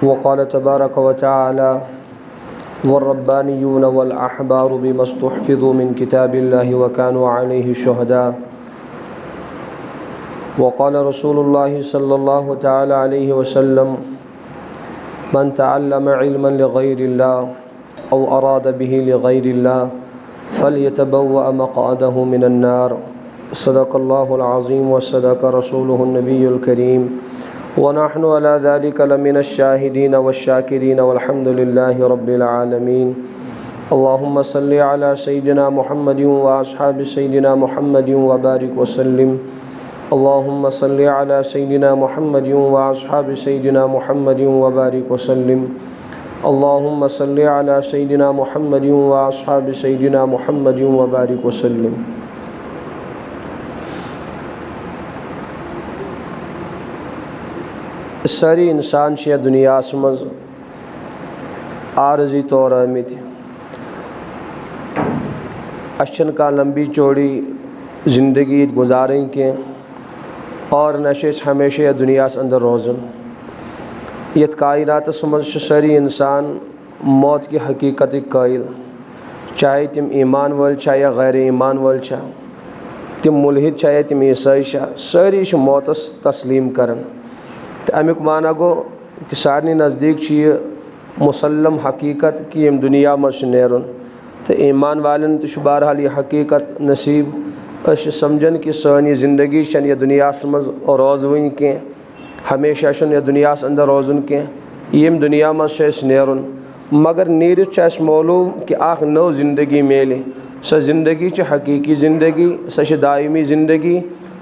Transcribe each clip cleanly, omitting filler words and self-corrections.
वक़ाल तबारक व तआला वर्रब्बानियून वल अहबारु बिमस्तुहफ़िज़ू मिन किताबिल्लाहि व कानू अलैहि शुहदा वक़ाल रसूलुल्लाहि सल्लल्लाहु तआला अलैहि वसल्लम मन तअल्लम इल्मन लिग़ैरिल्लाह औ अराद बिही लिग़ैरिल्लाह फ़लयतबव्वअ मक़अदहु मिनन नार। सदक़ल्लाहुल अज़ीम व सदक़ रसूलुहुन नबियुल करीम व नहनु अला ज़ालिका लमिनश शाहिदीन वश्शाकिरीन वल्हम्दुलिल्लाहि रब्बिल आलमीन। अल्लाहुम्मा सल्लि अला सय्यिदिना मुहम्मदिन व अस्हाबि सय्यिदिना मुहम्मदिन व बारिक व सल्लिम। अल्लाहुम्मा सल्लि अला सय्यिदिना मुहम्मदिन व अस्हाबि सय्यिदिना मुहम्मदिन व बारिक व सल्लिम। अल्लाहुम्मा सल्लि अला सय्यिदिना मुहम्मदिन व अस्हाबि सय्यिदिना मुहम्मदिन व बारिक व सल्लिम। सारी इंसान छ दुनिया मज आरजी तौर आमित अशन का लंबी चौड़ी ज़िंदगी गुजारें के और नशे हमेशा दुनिया अंदर रोज़न यथ कायनात मज सारी इंसान मौत की हकीकत कायल, चाहे तिम ईमान वल छा या गैर ईमान वल छा, तिम मुल्हिद छा या तिम ईसाई छा, सारी मौतस तस्लीम करन। तो अमुक माना गो कि सारे नज़दीक मुसल्लम हकीकत कि यम दुनिया मज नेरुन। तो ईमान वालन तो बहरहाल यह हकीकत नसीब समझन कि सानी ज़िंदगी छन यह दुनिया मज रोज़वन के हमेशा यह दुनिया अंदर रोज़न के यम दुनिया मज नेरुन। मगर नीरित मालूम कि आख नौ ज़िंदगी मेले सह ज़िंदगी हकीकी ज़िंदगी सह दायमी ज़िंदगी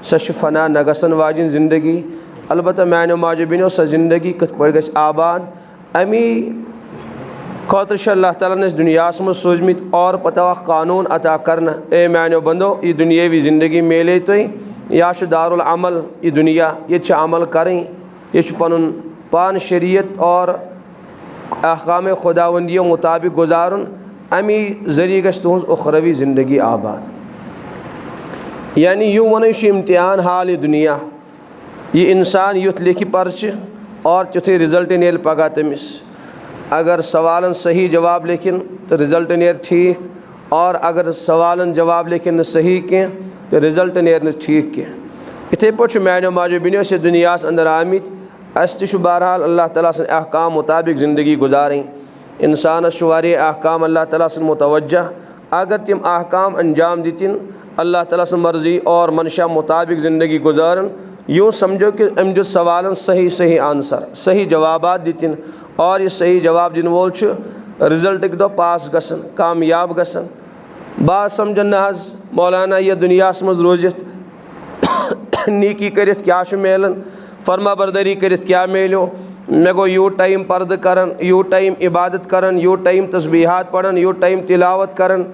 सह फना नगसन वाजिन ज़िंदगी। अलबत्ता मानो माजबिनो सह ज़िंदगी कत पड़ गई आबाद अमी खतर अल्लाह ताला ने दुनिया में सोजमित और पता कानून अता करना ए मानो बंदो ये दुनियावी ज़िंदगी मेले तो या दारुल अमल ये दुनिया ये अमल करें ये पन पान शरीयत और अहकाम खुदावंदियों मुताबिक गुजारुन अमी ज़रिए गश तुहंज उखरवी ज़िंदगी आबाद। यानी यूँ वन इम्तिहान हाल दुनिया ये इंसान युथ लिखि पर्च और तुथे रिजल्ट नेल पगह तमिस अगर सवालन सही जवाब लेकिन तो रिजल्ट नेर ठीक और अगर सवालन जवाब लेकिन सही के तो रिजल्ट नेर न ठीक के। इथे पे मानो माजबिनो से दुनिया अंदर आमित अस बहरहाल अल्लाह ताला से अहकाम मुताबिक ज़िंदगी गुजारें। इंसान वारे अहकाम अल्लाह ताला से मुतवज्जा अगर तिम अहकाम अंजाम दितिन अल्लाह ताला से मर्ज़ी और मनशा मुताबिक ज़िंदगी गुजारन। यूँ समझो कि अमजद सवालन सही सही आंसर सही जवाबात दितिन और ये सही जवाब दिन वोल रिजल्ट दो पास गसन कामयाब गसन। बात समझन नज मौलाना यह दुनिया मज रोजित नीकी करित क्या मेलन फरमा बरदरी करित क्या मेलो मे गो यू टाइम पर्द करन यू टाइम इबादत करन यू टाइम तस्बीहात पढ़न यू टाइम तिलावत करन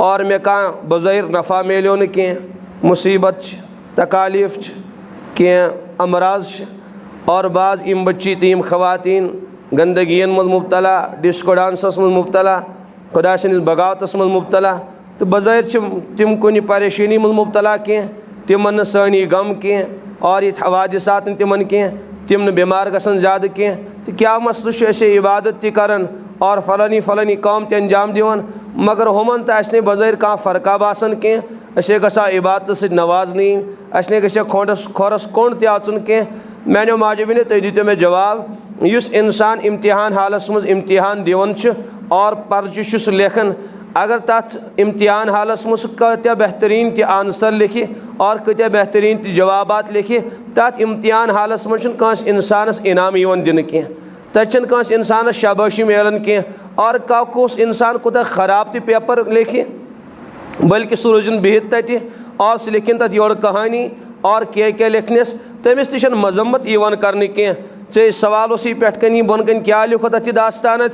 और मे कहाँ बज़ैर नफ़ा मेलो न कह मुसीबत तकालीफ के अमराज और बाज़ इम बच्ची तम खवातीन गंदगियन मज मुबतला डिस्को डांसस मज मुबतला खुदा सनिस बगावतस मज मुबतला तो बज़ैर तिम कुन परेशानी मज मुबतला कह तिमन सानी गम कह और ये हवादिसात तिमन कह तिम न बीमार गसन ज़्यादा कह तो क्या मसल ऐसे इबादत तिकरन और फलानी फलानी काम ते अंजाम दिवन मगर हमन तो अस बज़ैर कह फ़र्का बासन कह असे गसा इबादत से नवाजनी अस गसा खोरस खोरस कोण तन कह। मानो माजबिन तुम दितो मे जवाब युस इंसान इम्तिहान हालस मज इम्तिहान दिवन और पर्च लेखन अगर तथ इम्तिहान हालस मज कत्या बेहतरीन ति आंसर लिखि और कत्या बेहतरीन ति जवाबात लिखि तथ इम्तिहान हालस मज कंस इंसानस इनाम यवन दिन कह तन कंस इंसानस शाबाशी मिलन कह और कस इंसान कोता ख़राब ति पेपर लिखि बल्कि सह रोजन बिहित तति और सह लिखन तथ योर कहानी और क्या लिखनस तमिस तन मजम्मत यवन कर कह चे सवाल पे कन बोन कन क्या लिखो तथ दास्तान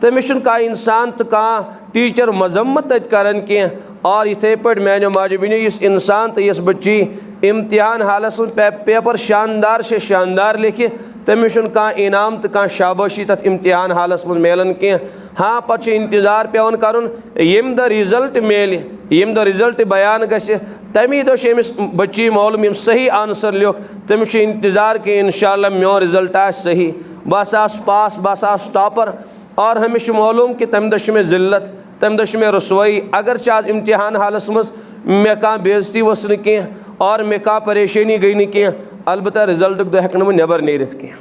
तमिस कह इंसान तो कह टीचर मजम्मत तत कर कह। और इथे पे मानो माजबिन इस इंसान तो इस बच्ची इम्तिहान हालस पेपर शानदार से शानदार लिखि तमिस कह इनाम तो कह शाबाशी तथ इम्तिहान हालस मज मिलन कह। हाँ पे इंतज़ार पेवन कर यम द रिजल्ट मेल यम द रिजल्ट बयान गस तमी दो अमिस बच्ची मालूम यम सही आंसर लिख तमिस इंतज़ार कि इंशाअल्लाह मो रिजल्ट आ सही बस पास बस टॉपर और हमें मालूम कि तम दश में ज़िल्लत तम दश में रसोई अगर आज इम्तिहान हालस मज मे कह बेइज्जती वस न कह और मे कह परेशानी गई न कह अलबत्ता रिजल्ट दो हेक न नबर नेरित कह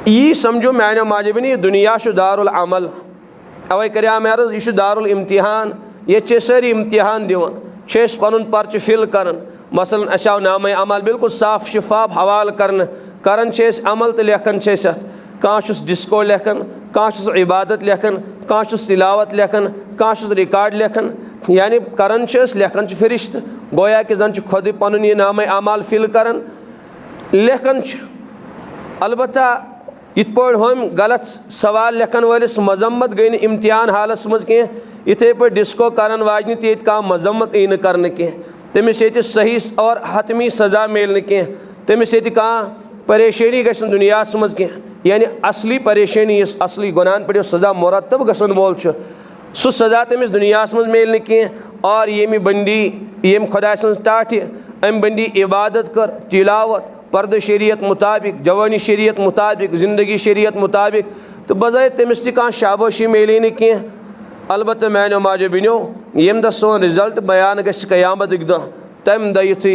यी समझो मानो माजबिन यह दुनिया दारुल अमल अवे कर मे अर्ज यह दारुल इम्तिहान ये सारी इम्तिहान दिवान पन पर्च फिल कर मसलन अस आव नाम अमल बिल्कुल साफ शिफाफ हवाल कर अमल तो लेखन कह डिस्को लेखन कह इबादत लेखन कह तिलावत लेखन कह रिकॉर्ड लेखन यानी करन लेखन फिरिश्त गोया कि जन खुद पन यह नाम अमल फिल कर लेखन अलबत्ता इत पे हम गलत सवाल लेखन वालिस मजम्मत गई इम्तिहान हालस मज कह इथे पे डिस्को करन वाजन ते कह मजम्मत यी कर कह तमिस ये सही और हतमी सज़ा मिल कह तमिस ये कह परेशानी गस दुनिया मज कह यानी असली परेशानी असली गुनाहन पे सज़ा मुरतब गसन वोल सह सज़ा तमिस दुनिया मज मिल कह और येमि बंदी यम खुदा सं टाट अम बंदी इबादत कर तिलावत पर्द शरीयत मुताबिक जवानी शरीयत मुताबिक ज़िंदगी शरीयत मुताबिक तो बज़ाहिर तमिस तह शाबाशी मिले न कह अलबत्ता मानो माजो बिनो यम दह सोन रिजल्ट बयान गस क़यामत दह तम दह युथी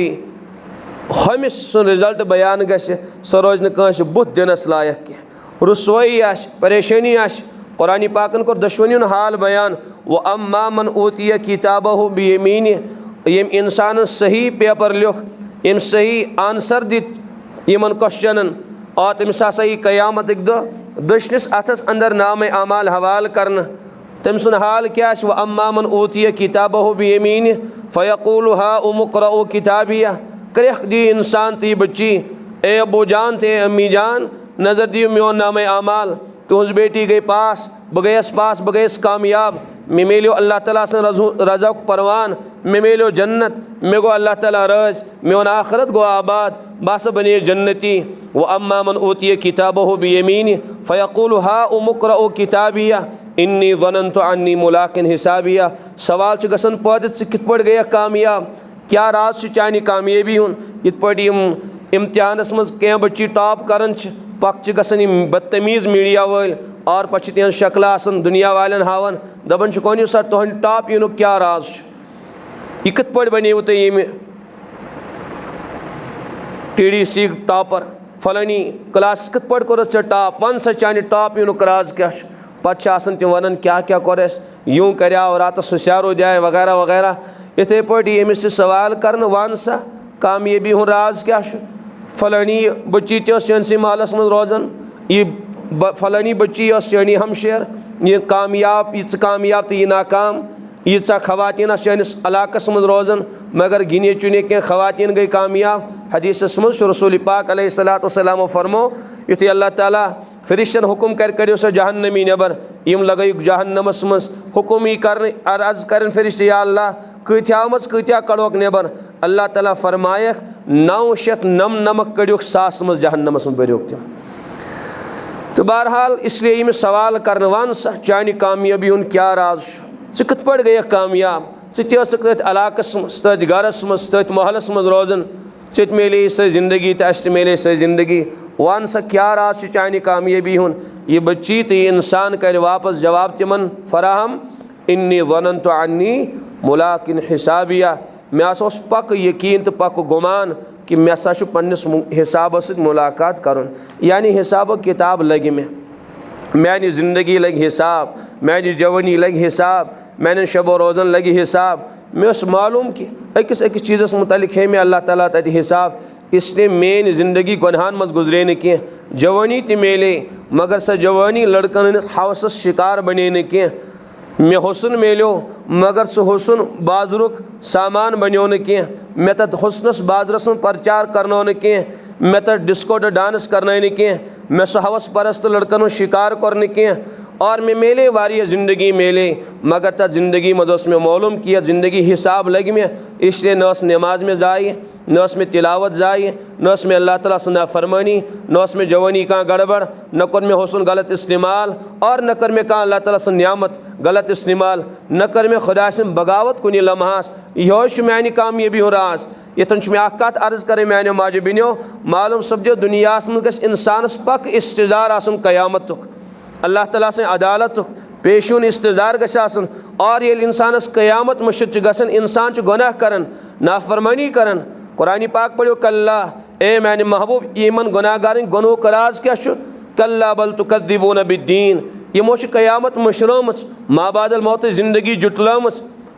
हमिस सुन रिजल्ट बयान गस सह रोज न बुत दिनस लायक कह रुसवाई आश परेशानी आश कुरान पाकन कोर दुश्मनी हाल बयान वो अम्मा मन ऊतिया किताबहु बियमीन यम इंसान सही पेपर लिख यम सही आंसर दित यमन क्वेश्चन और तमिस हसा यी क़यामत दह दशनिस अथस अंदर नाम अमाल हवाल करन तम सुन हाल क्या व अम्मा मन ऊतिया किताबहु बियमीन फ़यक़ूलु हा उमुक़रऊ किताबिया क्रेख दी इंसान ती बच्ची ए अबू जान थे अम्मी जान नज़र दियो मोन नाम अमाल तुझ बेटी गई पास बगैस पास बगैस कामयाब मे मिलो अल्लाह ताला से रज़ा परवान मे मिलो जन्नत मे गो अल्लाह ताला रज मोन आखरत गो आबाद बस बने जन्नती व अम्मा मन ऊतिया किताबहु बियमीन फ़यक़ूलु हा उमुक़रऊ किताबिया इन्नी ज़नन्तु अन्नी मुलाक़िन हिसाबिया सवाल गसन पद कित पे गया कामयाब क्या राज चानि कामयाबी हुन इत पे इम्तिहानस मज कह बच्ची टॉप कर पक गसन बदतमीज़ मीडिया वाल और पे तिहन शक्ल आसन दुनिया वालन हावन दपन कौन सा तुहद टॉप इन क्या राज यह कित पे बनेव तुम ये TDC टॉपर फलानी क्लास कित पे कोर टॉप वन सा चानि टॉप इन राज क्या पे तम वन क्या क्या कोर यूँ कर रात सुस्यारो जाए वगैरह वगैरह इथे पे यमिस सवाल कर वन सा कामयाबी हूँ राज क्या फलानी बच्ची तनसी महलस मज रोजान यह फलानी बच्ची चानी हमशेर यह कामयाब यह कामयाब तो यह नाकाम यीचा खवातीन चानिस इलाकस मज रोजान मगर गिने चुने कह खवातीन गई कामयाब हदीस मज रसूल पाक अलैहिस्सलातु वस्सलाम फरमो युथी अल्लाह ताला फरिश्तन हुकुम करो सो जहन्नमी नबर यम लगे जहन्नमस मज हुकुम यी कर अर्ज कर फरिश्त या अल्लाह कत्या मज कत्या कड़ोक नबर अल्लाह ताला फरमायक 999 कड़ोक 1000 मज जहन्नमस मज बरोक तम तो बहरहाल इसलिए यम सवाल कर वन सा चानि कामयाबी हूँ क्या राज कत पे गई कामयाब तथ इलाकस मज तथ गरस मज तथ महलस मज रोजान मिले सही ज़िंदगी तो मिले सही ज़िंदगी वन सा क्या राज चानि कामयाबी हूँ यह बच्ची तो यह इंसान कर वापस जवाब तिमन फराहम इन्नी ज़नन्तु अन्नी मुलाक़िन हिसाबिया मे पक यकीन तो पक गुमान कि मे सा पन्निस हिसाब सत मुलाकात कर यानी हिसाब किताब लगे मानी ज़िंदगी लगे हिसाब मानी जवानी लगे हिसाब मानी शबो रोज़न लगे हिसाब मे मालूम कि अकिस अकिस चीज़स मुतलिक है मे अल्लाह ताला तत हिसाब इसलिए मेन ज़िंदगी गुनाहन मज गुजरे न कह जवानी तो मिले मगर सह जवानी लड़कन हवसस शिकार बने न कह मे हुसन मिलो मगर सह हुसन बाजरुक सामान बनो न कह मे तथ हुसनस बाजरस प्रचार करनो न कह मे तथ डिस्को डांस करना न कह मे सह हवस परस्त लड़कन शिकार कर न कह और मे मिले वारिया ज़िंदगी मिले मगर तथ ज़िंदगी मज में मालूम किया ज़िंदगी हिसाब लग में इसलिए न नमाज में जाए न में तिलावत जाए न में अल्लाह ताला से नाफरमानी न में जवानी कहाँ गड़बड़ न कर में हुसन गलत इस्तेमाल और न कर में कहाँ अल्लाह ताला से नियामत गलत इस्तेमाल न कर में खुदा से बगावत कुन लम्हास यह मानी कामयाबी हो रास यतन मे कत अर्ज कर मानो माजो बिनो मालूम सपदो दुनिया मज इंसानस पक इस्तजार आसन क़यामत अल्लाह ताला से अदालत पेशून इस्तजार गसन और ये इंसानस क़यामत मुश्किल गसन इंसान गुनाह करन नाफरमानी करन कुरान पाक पढ़ो कल्ला ए मैंने महबूब ईमन गुनाहगार गुनोह कराज क्या कल्ला बल तुकद्दिबून बिद्दीन यमो क़यामत मशराम माबादल मौत ज़िंदगी जुटलाम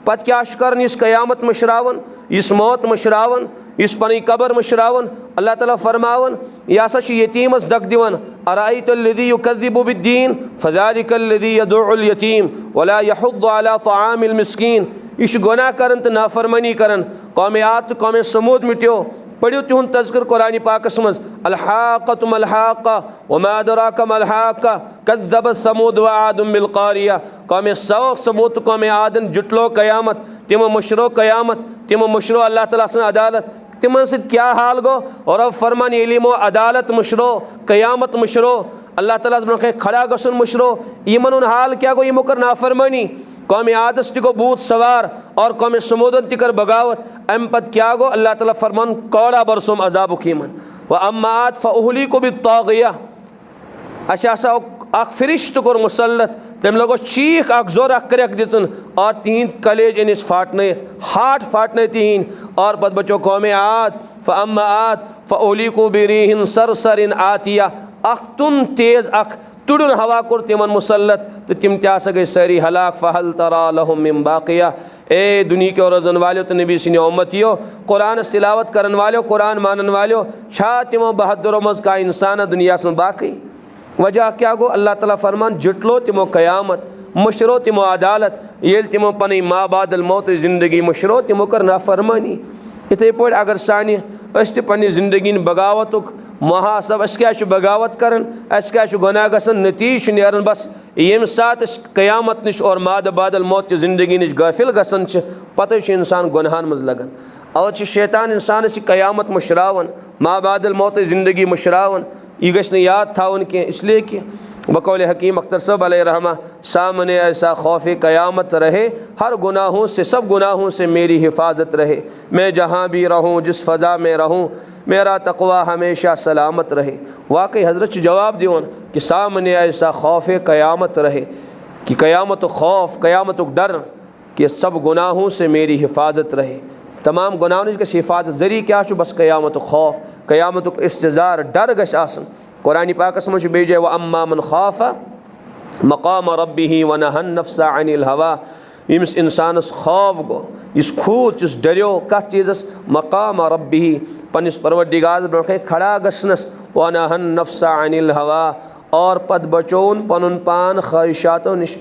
पत क्या कर इस क़यामत मशरावन इस मौत मशरावन इस पनी कबर मशरावन अल्लाह ताला फरमावन यह हसा यतीमस दक दिवन अराइतल्लज़ी युकद्दिबु बिद्दीन फ़ज़ालिकल्लज़ी यदउल यतीम वला यहुद्दु अला तआमिल मिस्कीन यह गुनाह करन तो नाफरमानी करन कौम आद तो कौम समूद मिट्यो पढ़ो तिहुंद तज़किर कुरान पाकस मज अलहाक़तु मलहाक़ा वमा अदराका मलहाक़ा कज़्ज़बत समूद व आदुम बिल क़ारिया कौम समूद कौम आदन जुटलो क़यामत तिमो मुशरो क़यामत तिमो मुशरो अल्लाह ताला से अदालत तिमन से क्या हाल गो और अब फरमान इल्मो अदालत मुशरो क़यामत मुशरो अल्लाह ताला ब्रोखे खड़ा गसन मुशरो यमन हाल क्या गो यमो कर नाफरमानी कौम आदस ति गो बूत सवार और कौम समूदन ति कर बगावत अम पद क्या गो अल्लाह ताला फरमान कौड़ा बरसुम अजाब कीमन व अम्मात फ़उहलिकु बित्ताग़िया अच्छा अख फरिश्त कोर मुसल्लत तम लगो चीख अख जोर अख करक दिसन और तीन कलेज अनिस फाटन हाट फाटन तीन और पद बचो कौम आद फ़अम्मात फ़उहलिकु बिरीहिन सरसरिन आतिया अख तुन तेज अख तुड़न हवा कोर तिमन मुसल्लत तो तिम त्या गई सारी हलाक फ़हल तरा लहुम मिन बाक़िया ए दुनिया के रोज़न वालो तो नबी सिने उम्मतियो कुरान तिलावत करन वालो कुरान मानन वालो छा तिमो बहादुर मज का इंसान दुनिया से बाकी वजह क्या गो अल्लाह ताला फरमान जुटलो तिमो क़यामत मुशरो तिमो अदालत ये तिमो पनी माँ बादल मौत ज़िंदगी मुशरो तिमो कर नाफरमानी इथे पे अगर सानि पन्नी ज़िंदगी बगावत मुहासब क्या बगावत कर क्या गुनाह गसन नतीज नेरन बस यम सात क़यामत नश और माद बादल मौत ज़िंदगी नश गाफिल गसन पत इंसान गुनाहन मज लगन और शैतान इंसान क़यामत मुशरावन माँ बादल मौत ज़िंदगी मुशरावन यह गश याद थावन कह इसलिए कि बकौल हकीम अख्तर साहब अलैहिर्रहमा सामने ऐसा खौफ क़यामत रहे हर गुनाहों से सब गुनाहों से मेरी हिफाजत रहे मैं जहाँ भी रहूँ जिस फ़ज़ा में रहूँ मेरा तक़वा हमेशा सलामत रहे वाकई हज़रत जवाब दिवन कि सामने ऐसा खौफ क़यामत रहे कि क़यामत खौफ क़यामत डर कि सब गुनाहों से मेरी हिफाजत रहे तमाम गुनाहों की हिफाजत ज़रिए क्या बस क़यामत खौफ क़यामत इस्तजार डर गश आसन कुरान पाकस मज बेजे व अम्मा मन खाफ़ा मक़ाम रब्बिही व नहन नफ्सा अनिल हवा यमिस इंसानस खौफ गो इस खूद इस डरियो कत चीज़स मक़ाम रब्बिही पनिस परवरदिगार ब्रोखे खड़ा गसनस व नहन नफ्सा अनिल हवा और पद बचोन पनुन पान ख्वाहिशातों निश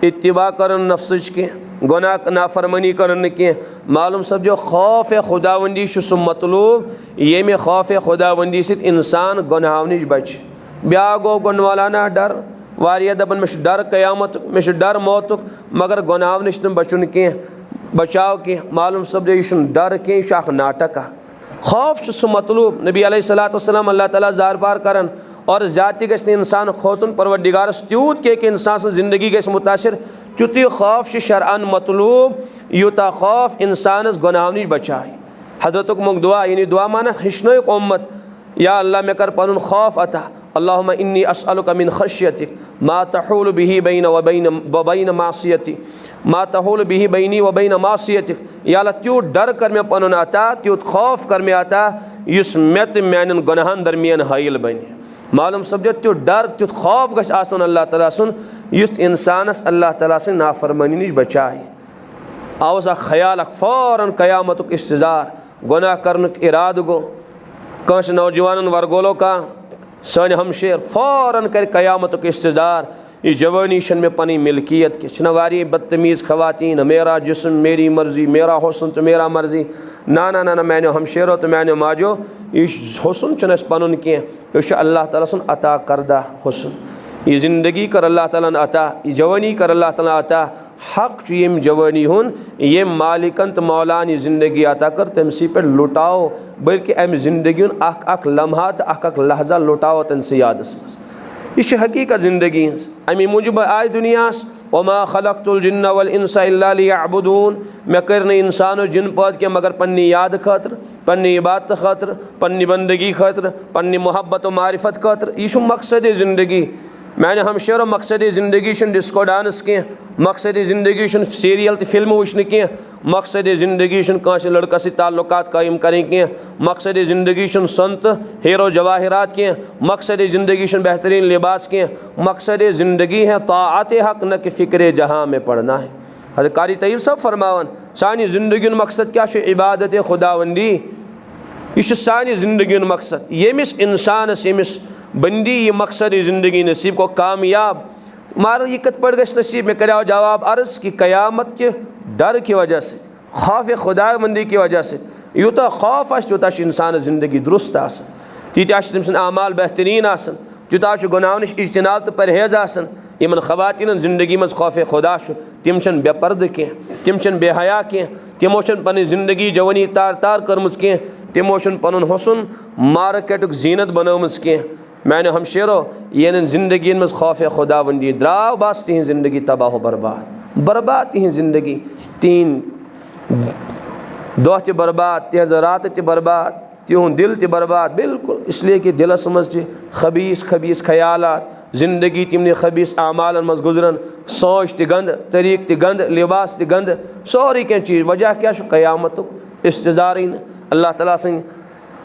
इत्तिबा करन नफ्स के गुनाह नाफरमानी करन के मालूम सब जो खौफ खुदावंदी सु मतलूब ये में खौफ खुदावंदी से इंसान गुनाह नश बच ब्या गो गुनवालाना डर वारिया दबन मे डर क़यामत मे डर मौत मगर गुनाह नश न बचुन के बचाव के मालूम सब जो यह डर के यह नाटक खौफ सु मतलूब नबी अलैहिस्सलातु वस्सलाम अल्लाह ताला जार बार करन और ज़ाती गस इंसान खोसन परवरदिगारस त्यूत के इंसान ज़िंदगी गस मुतासर चुत खौफ शरअन मतलूब यूता खौफ इंसानस गुनाह नश बचाए हज़रत मुग दुआ यानी दुआ माना हिश्नो उम्मत या अल्लाह में कर पनुन खौफ अता अल्लाहुम्मा इन्नी अस्अलुका मिन खश्यतिक मा तहूल बिही बैन व बैन मासियती मा तहूल बिही बैनी व बैन मासियतिक या अल्लाह त्यूत डर कर में पनुन अता त्यूत खौफ कर में अता युस मेत मैनन गुनाहन दरमियान हाइल बने मालूम समझो त्यो डर त्युत खौफ गश आसन अल्लाह ताला सुन युस इंसानस अल्लाह ताला से नाफरमानी नश बचाए आवस ख्याल फ़ौरन क़यामत इस्तजार गुनाह करन इराद गो कंस नौजवान वर्गोलो का सन हमशेर फ़ौरन कर क़यामत इस्तजार ये जवानी शन में पनी मिल्कियत के छन वारी बदतमीज़ खवातीन मेरा जिस्म मेरी मर्ज़ी मेरा हुस्न तो मेरा मर्ज़ी ना ना ना ना मैंने हमशेरो तो मैंने माजो यह हुस्न चनस पनुन के यह अल्लाह ताला सुन अता करदा हुस्न ये ज़िंदगी कर अल्लाह ताला अता ये जवानी कर अल्लाह ताला अता हक यम जवानी हुन ये मालिकन तो मौलान ये ज़िंदगी अता कर तमसी पे लुटाओ बल्कि अम ज़िंदगी अख अख लम्हा तो अख अख लहजा लुटाओ तन से यादस मस यह हकीकत ज़िंदगी अमी मूजब आय दुनियास वमा खलक़तुल जिन्न वल इंसा इल्ला लियअबुदून, मैं कर न इंसान जिन पैद के मगर पन्नी याद खतर, पन्नी इबादत खतर, पन्नी बंदगी खतर, पन्नी मोहब्बत व मारिफत खतर। यह मकसद ज़िंदगी। मैंने हमशेरो मकसद ज़िंदगी डिस्को डांस कह, मकसद ज़िंदगी सीरियल तो फिल्म वुचन कह, मकसद ज़िंदगी कंस लड़का से ताल्लुकात कायम करें कह, मकसद ज़िंदगी संत हीरो जवाहरात कह, मकसद ज़िंदगी बेहतरीन लिबास कह, मकसद ज़िंदगी है ताअत हक न कि फ़िक्र जहाँ में पढ़ना है। हज़रत कारी तय्यब सब फरमावन सानी ज़िंदगी मकसद क्या इबादत खुदावंदी। यह सानी ज़िंदगी मकसद। यमिस इंसानस यमिस बंदी ये मकसद ज़िंदगी नसीब को कामयाब मार यह कत पड़ गस नसीब में कराओ जवाब अर्ज़ कि क़यामत के डर की वजह से, खौफ खुदाबंदी की वजह से यूता खौफ यूता इंसान ज़िंदगी दुरुस्त आसन, तीत तम आमाल बेहतरीन आसन, यूता गुनाह नश इज्तनाब तो परहेज़ आसन। इन ख़वातीन ज़िंदगी मज खौफ खुदा तम बेपर्द कह, तम बेहया कह, तमो पन ज़िंदगी जवानी तार तार कर्मज कह, तमो पन हुसन मार्केट जीनत बनोमज कह। मैंने हमशेरो ये ज़िंदगी मज खौफ खुदाबंदी द्राव बस तिहन ज़िंदगी तबाह बर्बाद, बर्बाद तिहन ज़िंदगी, तीन दह त बर्बाद, तिहज रात त बर्बाद, तिहन दिल त बर्बाद। बिल्कुल इसलिए कि दिलस मज खबीस खबीस ख्यालात, ज़िंदगी तिमन खबीस आमालन मज गुजरन, सोच त गंद, तरीक त गंद, लिबास त गंद, सोरी कह चीज़। वजह क्या क़यामत इस्तजार अल्लाह ताला सं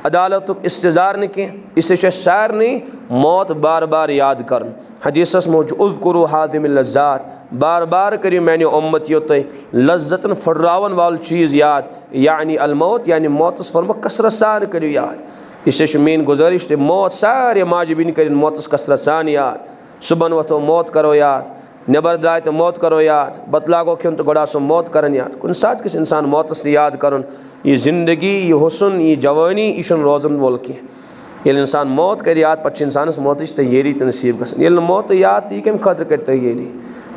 अदालत इस्तजार न कह, इससे सैर नहीं मौत बार बार याद कर। हदीसस मौजूद उज़्कुरू हादिमिल लज़्ज़ात, बार बार करियो मैंने उम्मतियों तय लज्जतन फर्रावन वाल चीज़ याद, यानी अलमौत यानी मौतस फरमा कसरत सान करियो याद। इससे मीन गुजारिश मौत सारे माजबिन कर मौतस कसरत सान याद। सुबह वथो मौत करो याद, नबर द्राय तो मौत करो याद, बतलागो क्यों तो गोड़ा सो मौत करन याद। कुन साथ किस इंसान मौतस याद करन। ये ज़िंदगी ये हुसन ये जवानी यह रोज़न वोल कह। ये इंसान मौत कर याद पे इंसानस मौत तैयारी तो नसीब गई। मौत याद यह कम खतर कर तैयारी।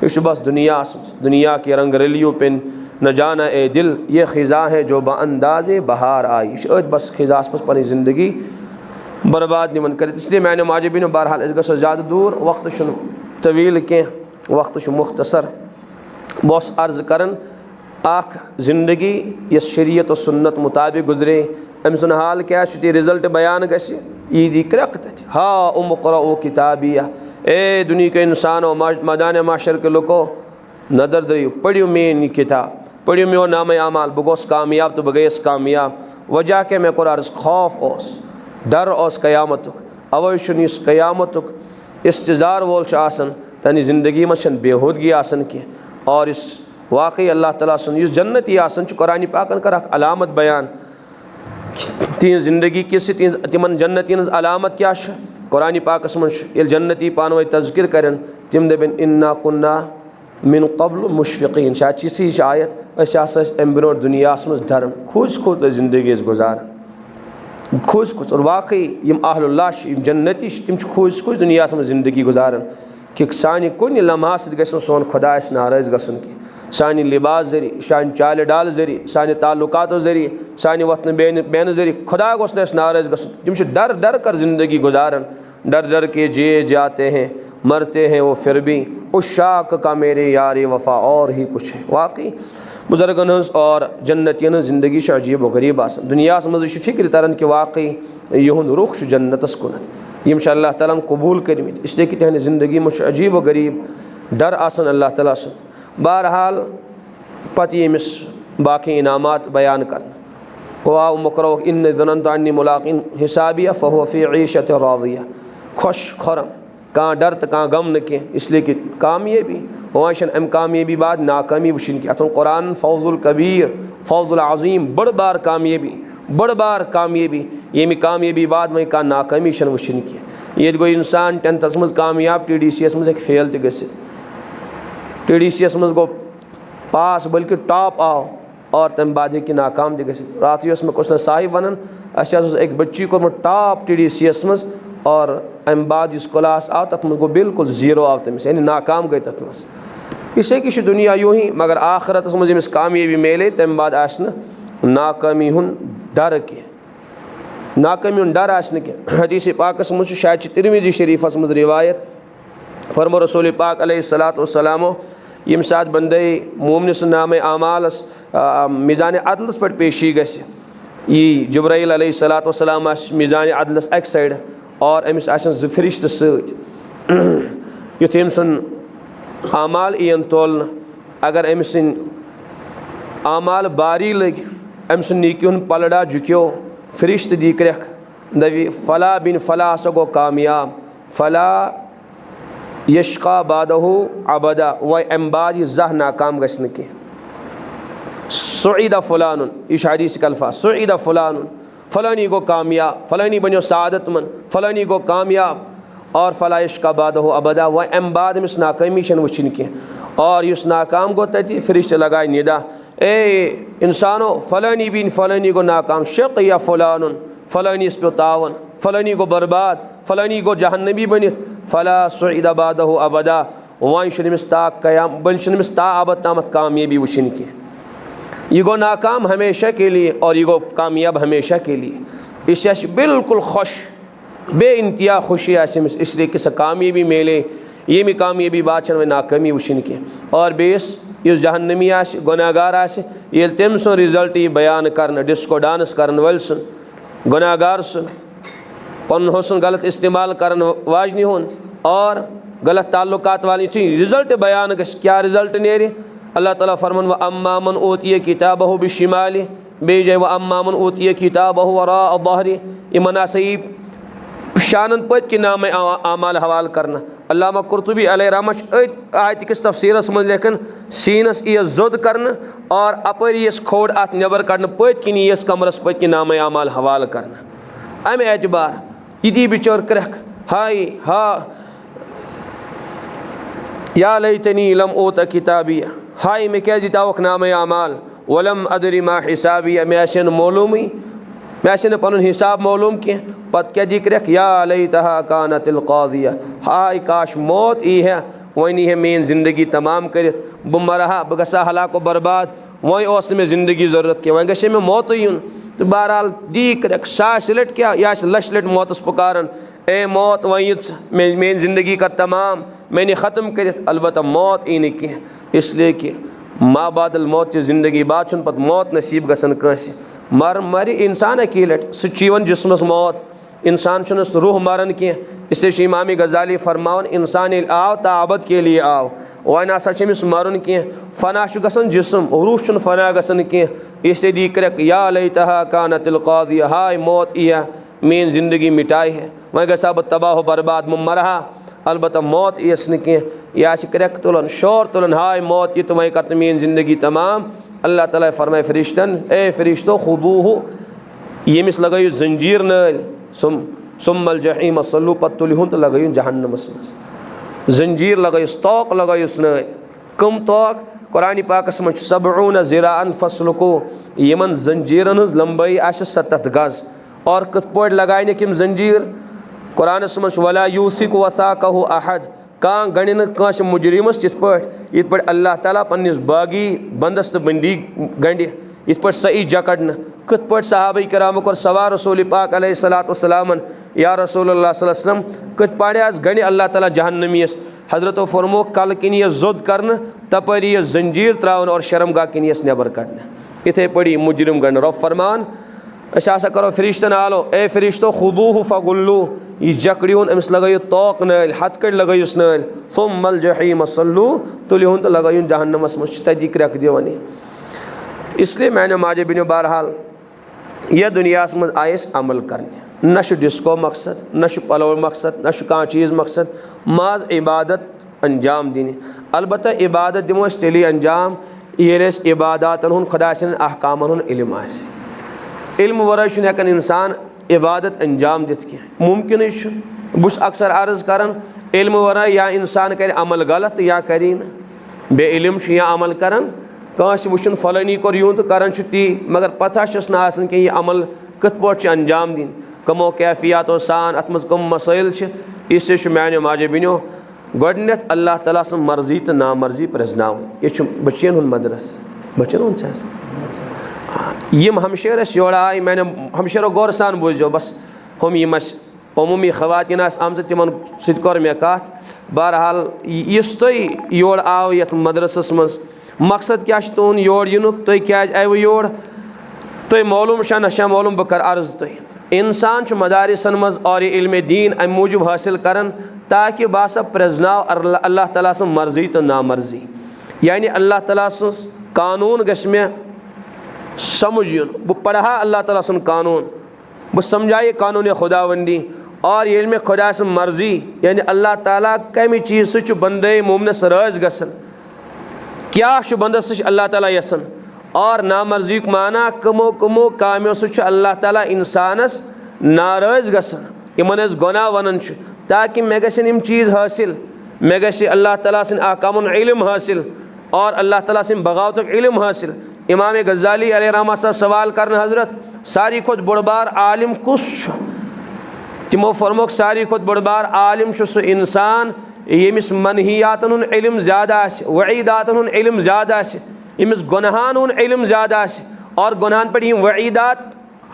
यह बस दुनिया के रंग रलियों पिन न जाना ए दिल, ये ख़िज़ा है जो बाअंदाज़ बहार आई। बस ख़िज़ास पस पनी ज़िंदगी बर्बाद निमन कर। इसलिए मैंने माजबिन बहरहाल इस ज़्यादा दूर वक्त तवील कह, वक्त मुख्तसर बस अर्ज़ करन आख ज़िंदगी ये शरीयत और सुन्नत मुताबिक गुजरे। अम सुन हाल क्या रिज़ल्ट बयान गस ईदी क्रक तथ हा उमक़रऊ किताबिया। ए दुनिया के इंसान और मैदान माशर के लोगों नदर दरियो पढ़ियो मेन किताब, पढ़ियो मेरो नाम आमाल, बह गोस कामयाब तो बगैस कामयाब। वजह के मैं कुरान खौफ ओस डर ओस क़यामत अवै इस क़यामत इस्तजार वोल आसन तनि ज़िंदगी में बेहूदगी आसन की। और इस वाकई अल्लाह ताला सुन इस जन्नती आसन कुरान पाकन कर अलामत बयान तीन ज़िंदगी किस तिमन जन्नतीन अलामत क्या कुरान पाकस मं जन्नती पानवे तज़किर करन तिम दबिन इन्ना कुन्ना मिन क़ब्ल मुशफ़िक़ीन। शायद चीसी आयत अम ब्रो दुनिया मज डरन खुश खुश ज़िंदगी गुजारन खुश खुश। और वाकई यम अहलुल्लाह जन्नती तिम खुश खुश दुनिया में ज़िंदगी गुजारन कि सानि कुन लम्हा गि सोन खुदा नाराज़ गसन कि सानि लिबास ज़रिए, सानि चाल डाल ज़रिए, सानि ताल्लुकात ज़रिए, सानि वतन बेन ज़रिए खुदा गोस नाराज़ गसन। तिम डर डर कर ज़िंदगी गुजारन, डर डर के जिए जाते हैं मरते हैं वो फिर भी, उस शाख का मेरे यार वफ़ा और ही कुछ है। वाकई बुज़ुर्गन और जन्नतियन ज़िंदगी अजीब व गरीब आसन। दुनिया मज फ़िक्र तरन कि वाकई यहन रुख जन्नतस कुनत यम अल्लाह ताला कबूल करमित। इसलिए कि तहन ज़िंदगी में अजीब व गरीब डर आसन अल्लाह ताला सुन। बहरहाल पत यमिस बाकी इनामात बयान कर वा मकरो इन ज़नन्तु मुलाक़िन हिसाबिया फ़हुव फ़ी ईशत राज़िया। खुश खुरम कहाँ डर तो कहाँ गम न कह। इसलिए कि कामयाबी वाशन अम कामयाबी बाद नाकामी वशिन की अतन कुरान फ़ौज़ुल कबीर फ़ौज़ुल अज़ीम बड़ बार कामयाबी बड़ बार कामयाबी यमि कामयाबी बाद वही कहाँ नाकामी शन वशिन की। ये गो इंसान 10th मज कामयाब TDCS मज फेल तो गसित, TDCS मज गो पास बल्कि टॉप आओ और तम बाद कि नाकाम तो गसित। रात में कुछ साहिब वन एक बच्ची को टॉप TDCS मज और अम बाद इस क्लास आव तथ मज गो बिल्कुल ज़ीरो आव तमिस यानी नाकाम गई तथ मज। इसे कि दुनिया यूँ ही मगर आखरत मज अमिस कामयाबी मेले तम बाद आसन नाकामी हुन डर के नाकामी हुन डर आसन के। हदीस पाकस मज शायद तिरमिज़ी शरीफस मज रिवायत फरमा रसूल पाक अलैहिस्सलातु वस्सलाम यम सात बंदे मोमिन सुन नाम आमालस मिज़ान अदलस पे पेशी गस यी जिब्राइल अलैहिस्सलातु वस्सलाम मिज़ान अदलस एक साइड और अमिस आसन ज़ फरिश्त सत युथ अम सुन आमाल इन तोलन अगर अम सिन आमाल बारी लग अम सुन नीक्युन पलड़ा झुक्यो फरिश्त दी क्रख दवी फला बिन फला हसा गो कामयाब फला यशका बादहु अबदा व अम बाद यह जह नाकाम गस न सुईदा फलानुन इस हदीस का अल्फाज सुईदा फलानुन फलानी गो कामयाब फलानी बनो सादतमंद फलानी गो कामयाब और फला यशका बादहु अबदा व अम बाद अमिस नाकामी छन वुचन कह और इस नाकाम गो तति फरिश्त लगाए निदा ए इंसानो फलानी बिन फलानी गो नाकाम शक़िया फलानुन फलानी इस पे तावन फलानी गो बर्बाद फलानी गो जहन्नमी बनित फला सुईदा बादहु अबदा वन शनमिस्ता कयाम बन शनमिस्ता अबद तामत कामयाबी वुचन कह ये गो नाकाम हमेशा के लिए और ये गो कामयाब हमेशा के लिए इससे बिल्कुल खुश बे इंतहा खुशी आसमिस इसलिए कि कामयाबी मेले ये में कामयाबी बात व नाकामी वुचन कह और बेस इस जहन्नमी आस गुनाहगार आस ये तम सुन रिजल्ट ये बयान कर डिस्को डांस करन वल सुन गुनाहगार सुन पन हुसन गलत इस्तेमाल करन वाजनी हुन और गलत ताल्लुकात वाली रिजल्ट बयान गस क्या रिजल्ट नेरे अल्लाह ताला फरमान व अम्मा मन ऊतिय किताबहु बिशिमाली बेजे व अम्मा मन ऊतिय किताबहु वरा ज़हरी ये मनासीब शानन पत कि नाम आमाल हवाल करना अल्लामा कुर्तुबी अलैहि रहमत आयत किस तफसीरस मज लेखन सीनस यह जोद करना और अपर यस खोड़ अत नबर कड़न पत कि यस कमरस पत कि नाम आमाल हवाल करना अमे एतबार यदी बिचौर क्रख हाय हा या लैतनी लम ओत किताबिया हाय मे क्या दितावक नाम आमाल वलम अदरी मा हिसाबिया मे आसन मालूमी मे आसन पन हिसाब मालूम कह पत क्या दी क्रख या लैतहा कानतिल क़ादिया हाय काश मौत ई है वही है मेन ज़िंदगी तमाम कर बह मरहा बह गसा हलाक बर्बाद वही उस मे ज़िंदगी ज़रूरत कह वह गसे मे मौत यून तो बहरहाल दी क्रख सास लट क्या या लश लट मौतस पुकारन ए मौत वही मेन ज़िंदगी कर तमाम मैंने ख़त्म कर अलबत्ता मौत ई न कह इसलिए कि माँ बादल मौत ज़िंदगी बात पत मौत नसीब गसन कंस मर इंसान अकी लट सह जिस्मस मौत इंसान चुनस रूह मरन कह इसलिए इमाम गज़ाली फरमावन इंसान आव ताबद के लिए आव वह नसा मरुन कह फना गसन जिस्म रूह चुन फना गसन कह इससे दी क्रक या लैतहा कानतिल क़ादिया हाय मौत यह मेन ज़िंदगी मिटाई है वह गसा बह तबाह बर्बाद मरहा अलबत्ता मौत यस न कह यह क्रक तुलन शोर तुलन हाय मौत ये तो वही करते मेन ज़िंदगी तमाम अल्लाह ताला फरमाए फरिश्तन ए फरिश्तो खुदूहु यमिस लगायु जंजीर नल सुम्मल जहीम सल्लू पत तुलिहुन तो लगायु जहन्नमस मज जंजीर लगायुस तोक लगायुस नल कम तोक कुरान पाकस मज सबऊन ज़िराअन फस्लुको यमन जंजीरन हज लंबाई आश 70 गज और कत पट लगाने किम जंजीर कुरान मज वला यूसिक वसाकहु अहद कां गण न मुजरिमस तिथ पे अल्लाह ताला पन्निस बागी बंदस तो बंदी गंड इत पे सही जकड़न कत पे सहाबा कराम कर सवार रसूल पाक अलैहिस्सलातु वस्सलामन या रसूलुल्लाह सल्लल्लाहु अलैहि वसल्लम कत पे गंड अल्लाह ताला जहन्नमीस हजरत फरमो कल किन यह जोद कर तपर यह जंजीर त्रावन और शर्मगाह किन यस नबर कड़न इथे पड़ी मुजरिम गंड रब फरमान ऐसा करो फरिश्तन आलो ए फरिश्तो खुदूहु फगुल्लू ये जकड़ियोन अमिस लगायु तोक नल हथकड़ लगायुस नल सुम्मल जहीम सल्लू तुलिहुन तो लगायुन जहन्नमस मज तदी क्रक दिवनी इसलिए मैंने माजे बिनो बहरहाल यह दुनिया मज आयस अमल करने न डिस्को मकसद न पलो मकसद न कह चीज़ मकसद माज इबादत अंजाम दिने अलबत्ता इबादत दिमो तेली अंजाम ये इबादतन हुन खुदा सन अहकामन हुन इल्म आसे इल्म वराय हेकान इंसान इबादत अंजाम दित कह मुमकिन बुस अक्सर अर्ज करान इल्म वराय या इंसान कर अमल गलत या करी न बे इल्म या अमल करान कस वुन फलानी कोर यूं तो करान ती मगर पता ना कि यह अमल कत पे अंजाम दिन कमो कैफियातो सान अत मज कम मसाइल इससे मानो माजे बिनो गोडनेथ अल्लाह ताला सं मर्जी तो नामर्जी प्रजनाव यह बच्चन हुन मदरस बच्चन हुन यम हमशेर योर आय मैंने हमशेरो गौर सान बूझो बस हम यम अमूमी खवातीन आमज तिमन सत कोर मे कत बहरहाल इस तुम योर आव यथ मदरसस मज मकसद क्या तुहद योर युनुक तुम क्या आव योर तुम मालूम शा नशा मालूम बह कर अर्ज तुम इंसान मदारिसन मज और इल्म दीन अम मूजूब हासिल करान ताकि बह सा प्रजनाव अल्लाह ताला सं मर्जी तो नामर्जी यानी अल्लाह ताला सं कानून गछ मे समझ युन बह पढ़ा अल्लाह ताला सं कानून बह समझाए कानून खुदावंदी और ये में खुदा सं मर्जी यानी अल्लाह ताला कमि चीज़ सह बंदे मोमिनस राज गसन क्या बंदस सह अल्लाह ताला यसन और नामर्जी माना कमो कमो कामों सह अल्लाह ताला इंसानस नाराज गसन इन गुनाह वनान ताकि मे गम चीज़ हासिल मे ग अल्लाह ताला सं अहकामुन इल्म हासिल और अल्लाह ताला सं बगावतुक इल्म हासिल। इमाम गज़ाली अलैहि रहमत साहब सवाल कर हजरत सारी खुद बड़बार आलिम कुस तिमो फरमोक सारी खुद बड़बार आलिम सह इंसान यमिस मनहियातन हुन इल्म ज़्यादा वईदातन हुन इल्म ज़्यादा यमिस गुनहान हुन इल्म ज़्यादा और गुनहान पर यम वईदात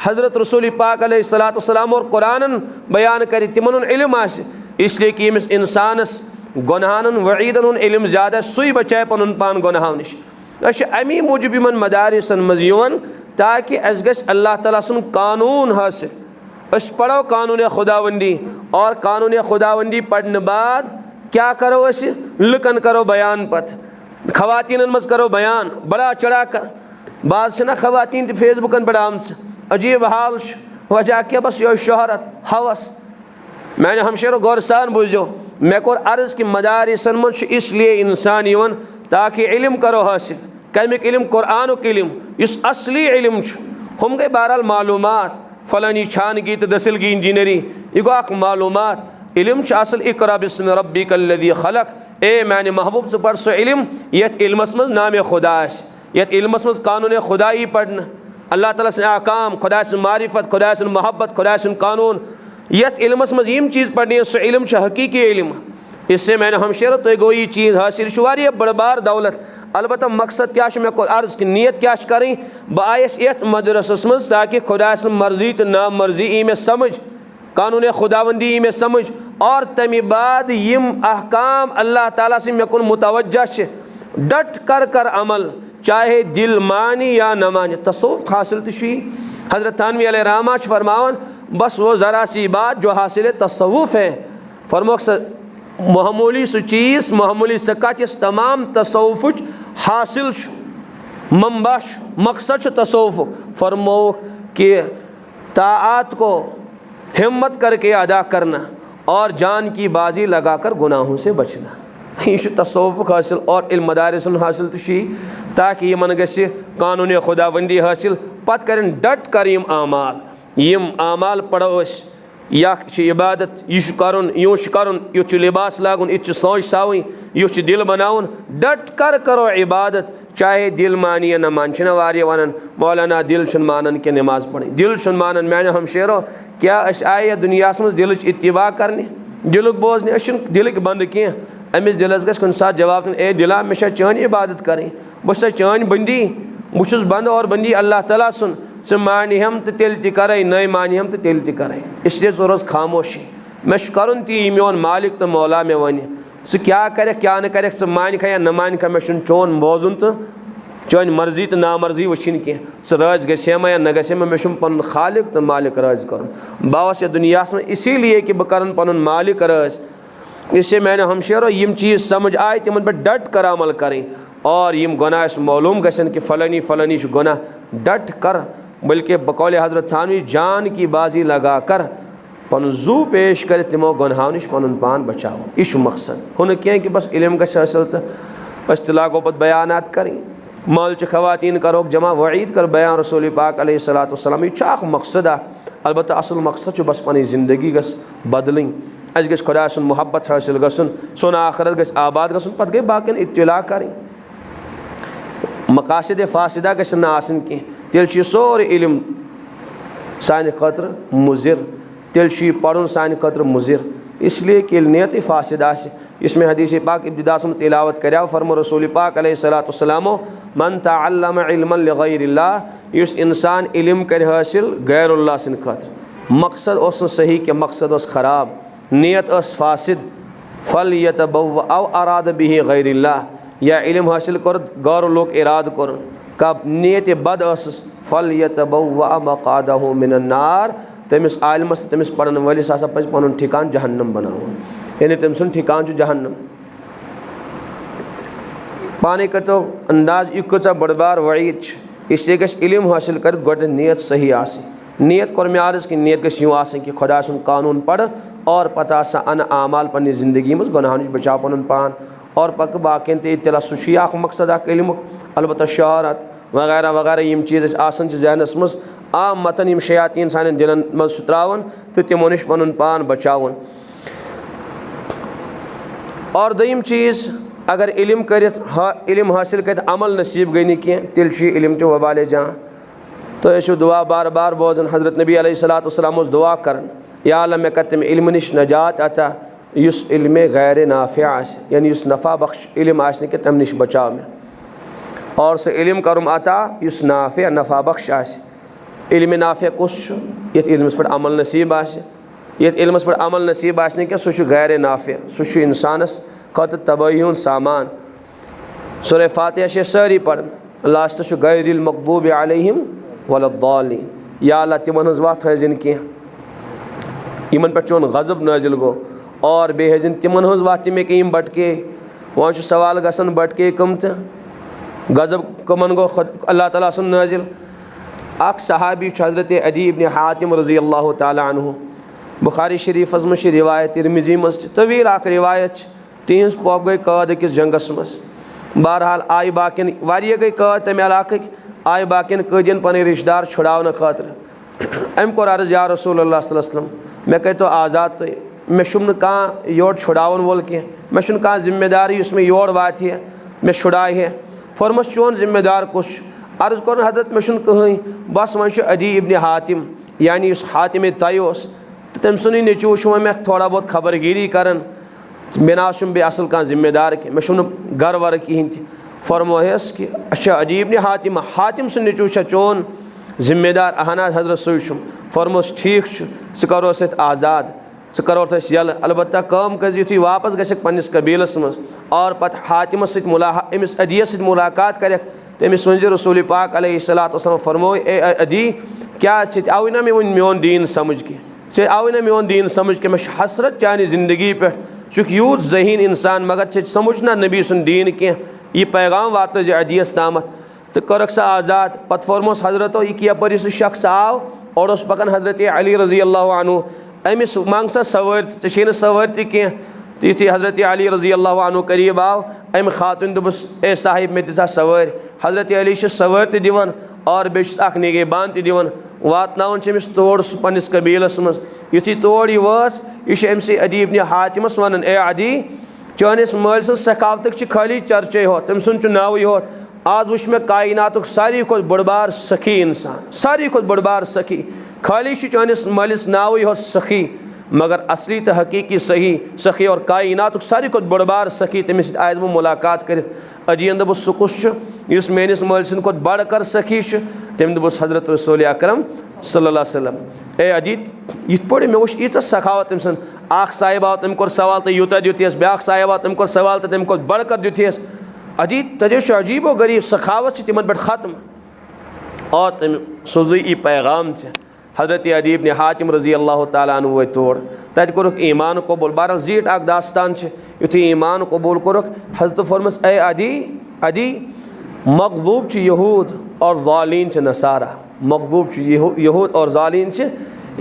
हज़रत रसूल पाक अलैहिस्सलातु वस्सलाम और कुरान बयान कर तिमन इल्म इसलिए कि यमिस इंसानस गुनहान वईदन हुन इल्म ज़्यादा सुई बचाए पन पान गुनहाव निश अमी मूजूब इन मदारिसन मज युवन ताकि अस गछ अल्लाह ताला सुन कानून हासिल अस पढ़ो कानून खुदावंदी और कानून खुदावंदी पढ़ने बाद क्या करो अस लुकन करो बयान पत खवातीन मज करो बयान बड़ा चढ़ा कर बाज ना खवातीन फेसबुकन पर आम अजीब हाल वजह क्या बस यो शहरत हवस मैंने हमशेरो गौर सान बुझो मे कोर अर्ज कि मदारिसन मज इसलिए इंसान युवन ताकि इल्म करो हासिल कमिक इल्म कुरानुक इल्म इस असली इल्म हम गए बहरहाल मालूमात फलानी छानगी तो दसिलगी इंजीनियरी यह गो मालूमात इल्म असल इकरा बिस्मि रब्बिकल्लज़ी खलक ए मैंने महबूब से पढ़ सो इल्म यथ इल्मस मज नाम खुदा यथ इल्मस मज कानून खुदाई पढ़ना अल्लाह ताला से अहकाम खुदा से मारिफत खुदा से मोहब्बत खुदा से कानून यथ इल्मस मज यम चीज़ पढ़नी सो इल्म हकीकी इल्म इससे मैंने हमशेर तो गो ये चीज़ हासिल वारिया बड़बार दौलत अलबत्ता मकसद क्या मे को अर्ज की नीयत क्या करें बह आयस यथ मदरसस मज ताकि खुदा से मर्जी तो नामर्जी ई में समझ कानून खुदावंदी ई में समझ और तमि बाद यम अहकाम अल्लाह ताला से मे कुन मुतवज्जह डट कर अमल चाहे दिल मानी या न मानी तसव्वुफ हासिल तो हज़रत थानवी अलैहि रहमत फरमावन बस वो ज़रा सी बात जो हासिल तसव्वुफ है फरमोक मामूली सु चीज़ मामूली सकत इस तमाम तसव्वुफ हासिल मंबा मकसद तसव्वुफ फरमो कि ताआत को हिम्मत करके अदा करना और जान की बाजी लगाकर गुनाहों से बचना यह तसव्वुफ हासिल और इल्म मदारिसन हासिल तो ताकि यमन गस्य कानून खुदावंदी हासिल पत करें डट कर यम आमाल पढ़ो या इबादत यह कर यूँ कर युथ लिबास लागुन इत सोच सावन युथ दिल बनाउन डट कर करो इबादत चाहे दिल मानी या न मान वारिया वन मौलाना दिल मानन के नमाज पढ़ी दिल मानन मैंने हम शेरो क्या आए दुनिया मज दिल इत्तिबा करने दिलुक बोजने अस दिलक बंद कह अमिस दिलस गस कुन साथ जवाब ए दिला मे चान इबादत करें बस चान बंदी बहुत बंद और बंदी अल्लाह ताला सुन स मानी हम तो तेल त करे न मानी हम तो तेल त करे इसलिए सो रोज खामोशी मे कर ती मोन मालिक तो मौला मे वन सह क्या करे क्या न करे सह मान खा या न मान खा मे चोन बोजुन तो चान मर्जी तो नामर्जी वुन कह सह राज गमा या न गमा मे पन खालिक तो मालिक राज कर बावस दुनिया में इसीलिए कि बह कर पन मालिक राज इससे मैंने हमशेरो यम चीज़ समझ आए तिमन पर डट कर अमल करें और यम गुनाह मालूम गसन कि फलानी फलानी गुनाह डट कर बल्कि बकौल हज़रत थानवी जान की बाजी लगा कर पन जू पेश कर तिमो गुनाहों नश पन पान बचाओ यह मकसद हुन कह कि बस इल्म गस हासिल तो अस लागो पत बयानात करें मल खवातीन करो जमा वईद कर बयान रसूल पाक अलैहिस्सलातु वस्सलाम यह मकसद अलबत्ता असल मकसद बस पन ज़िंदगी गस बदलें अस गस खुदा सुन मोहब्बत हासिल गसन सोन आखरत गस आबाद गसन पत गई बाकिन इत्तिला करें मकासद फासिदा गसन ना आसन कह तेल सोरे इल्म सानि खतर मुजिर तेल पढ़ुन सानि खतर मुजिर इसलिए कि नियत फासिद इसमें हदीस पाक इब्तिदा से तिलावत कर फरमो रसूल पाक अलैहिस्सलातु वस्सलाम मन तअल्लम इल्मन लिगैरिल्लाह युस इंसान इल्म कर हासिल गैरुल्लाह सिन खतर मकसद ओस सही के मकसद ओस खराब नियत ओस फासिद फलयतबव्व औ अराद बिही गैरिल्लाह, या इल्म हासिल कर गौर लोक इराद कर कब नीयत बद असस फलयतबव्व मक़ादहु मिनन्नार, तमिस आलिमस तमिस पढ़न वलिस हसा पज पनुन ठिकान जहन्नम बनावन, यानी तम सुन ठिकान जहन्नम। पानी करतो अंदाज यह कचा बड़ बार वईद, इसलिए गस इल्म हासिल कर गोड नीयत सही आसी। नीयत कर मे अर्ज कि नीयत गस यूँ आसन कि खुदा सुन कानून पढ़ और पता सा अन आमाल पन्नी ज़िंदगी मज गुनाह नश बचा पनुन पान और पक बाकियन ते इत्तला सुशिया मकसद इल्म, अलबत्ता शहरत वगैरह वगैरह यम चीज़ आसन जहनस मज आम मतन यम शयातीन सान दिलन मज सुत्रावन तो तिमो नश पनुन पान बचावन। और दोयम चीज़ अगर इल्म कर इल्म हासिल कर अमल नसीब गई नहीं कह तिल इल्म तो वबाल जहाँ, तो यह दुआ बार बार बोजन। हज़रत नबी अलैहिस्सलाम दुआ करन, या अल्लाह मे कर तम इल्म निश नजात अता युस इल्म गैर नाफ़िअ आस, यानी युस नफ़ा बख्श इल्म आसने के तम निश बचाव में, और से इल्म करुम अता युस नाफ़िअ नफ़ा बख्श आस। इल्म नाफ़िअ कुछ ये इल्मस पर अमल नसीब आस, ये इल्मस पर अमल नसीब आसने के सह गैर नाफ़िअ, सह इंसानस खत तबाही हुन सामान। सूरह फातिहा से सारी पढ़ लास्ट गैरिल मग़दूबि अलैहिम वलद्दालिन, या अल्लाह तिमन हज़ वत हज़िन कह यमन पे चोन गज़ब नाजिल गो, और बे हज़िन तिमन हज़ वत मे कि बटके। वहाँ सवाल गसन बटके कम तो गज़ब कमन गो अल्लाह ताला सुन नाजिल। अख सहाबी हज़रत अदी इब्न हातिम रज़ी अल्लाह ताला अन्हु, बुखारी शरीफ मज रिवायत, तिरमिज़ी मज तवील अख रिवायत, तिहस पोप गई कैद अकिस जंगस मज। बहरहाल आई बाकिन वारिया गई कैद तम इलाक, आय बाकिन कैदियन पन रिश्तेदार छुड़ावन खतर। अम कोर अर्ज या रसूलुल्लाह सल्लल्लाहु अलैहि वसल्लम मे कह तो आज़ाद तो मे शुम कह योर छुड़ावन वोल कह, मे शुन कह जिम्मेदारी उसमें योर वात है मे छुड़ाए है। फरमस चोन जिम्मेदार कुछ? अर्ज कर हजरत मे शुन कहीं, बस वह अदी इब्न हातिम, यानी उस हातिम तय तो तम सुन नचू वो मे थोड़ा बहुत खबरगिरी करन, मे ना बे असल कह जिम्मेदार कह, मे शुन गर वर कहें। फरमोहस कि अच्छा अदी इब्न हातिम, हातिम सुन नचू चोन जिम्मेदार? अहना हजरत सुम। फरमोस ठीक सह करो आज़ाद, सह करो यल, अलबत्ता कम कर यु वापस गक पन्निस कबीलस मज और पत हातिमस अमिस अदीस मुलाकात कर तमिस वन रसूल पाक अलैहिस्सलाम फरमो ए अदी क्या आव ना मे वन मोन दीन समझ के आव ना मोन दीन समझ के मे हसरत चान ज़िंदगी पे चुक यूत जहीन इंसान मगर समझ ना नबी सुन दीन कह यह पैगाम वात अदीस तामत तो करक सा आज़ाद। पत फरमोस हजरतो यह पर शख्स आव और उस पकन हजरत अली रज़ी अल्लाह अन्हु, अमिस मांग सा सवार चे सवार तह तो यु हजरत अली रज़ी अल्लाह अन्हु करीब आव अम खातून दोपस ए साहिब मे दिसा सवार। हजरत अली सवार दिवन और बेस निगेबान दिवन, वातनावन अमिस तोड़ पन्निस कबीलस मज। युथी तोड़ यह वस यह अमस अदी इब्न हातिमस वन, ए अदी चानिस माल सन सखावत खाली चर्चे होत, तम सुन नाव होत। आज वुच मे कायनात सारी खुद बड़बार सखी इंसान, सारी खुद बड़बार सखी, खाली चानिस मालिस नाव होत सखी, मगर असली तो हकीकी सही सखी और कायनात सारी खुद बड़बार सखी। तमिस आयज वो मुलाकात कर अजीन दबुस सह कुस मेनिस माल सन खुद बड़ कर सखी तम दबुस हजरत रसूल अकरम सल्लल्लाहु अलैहि वसल्लम। ए अजीत यथ पे मे वुच यीच सखावत तम सन। अख साहिब आव तम कोर सवाल तो यूत दिथस, ब्या साहिब आव तम कोर सवाल तो तम कोर बड़ कर दिथस। अजीत तजो अजीब व गरीब सखावत तिमन पे ख़त्म, और तम सोजु यह पैगाम हजरत अदी इब्न हातिम रज़ी अल्लाह ताला अन्हु वो तोड़ तत कोरुक ईमान कबूल। बहरहाल जीट अख दास्तान युथी ईमान कबूल कोरुक हजरत फरमस ए अदी अदी मग़लूब यहूद और ज़ालिन नसारा, मग़लूब यहूद और ज़ालिन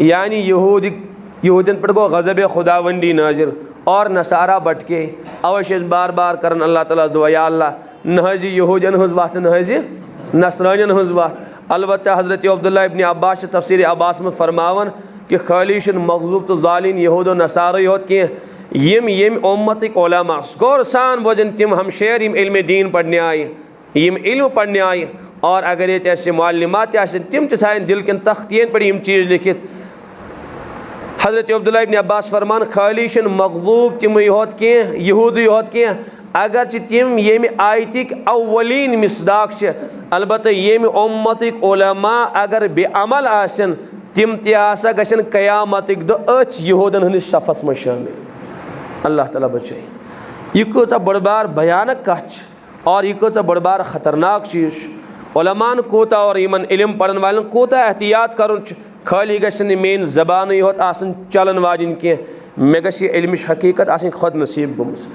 यानी यहूदन पे गो गज़ब खुदावंदी नाजिल और नसारा बटके। अवश्य बार बार करन अल्लाह ताला दुआ, या अल्लाह न यहूदन हज़ वत न नसरानियन हज़ वत। अलबत्ता हज़रत अब्दुल्लाह इब्न अब्बास तफसीर अब्बास में फरमावन कि खाली मग़लूब तो ज़ालिन यहूद और नसारा होत कह यम उम्मतिक उलमा गौर सान बोजन तिम हम शेर यम इल्म दीन पढ़ने आए, यम इल्म पढ़ने आए, और अगर ये मालूमात तिम थान दिल कन तख्तियन पर यम चीज़ लिखित। हज़रत अब्दुल्लाह इब्न अब्बास फरमान खाली मग़लूब तिम होत कह यहूद होत कह, अगर तिम यम आयतिक अव्वलीन मिसदाक अलबत्ता यम उम्मतिक उलमा अगर बेअमल आसन तिम तसा गसन क़यामतिक दो अच यहूदन हंदिस सफ़स में शामिल। अल्लाह ताला बचाए। यह कूचा बड़ बार भयानक कथ और यह कूचा बड़ बार ख़तरनाक चीज़। उलमान कोता और इमन इल्म पढ़न वालन कोता एहतियात करुन खाली गसन मेन ज़बान योत आसन चलन वाजिन के मे गस इल्मिश हकीकत आसन खुद नसीब गुमस।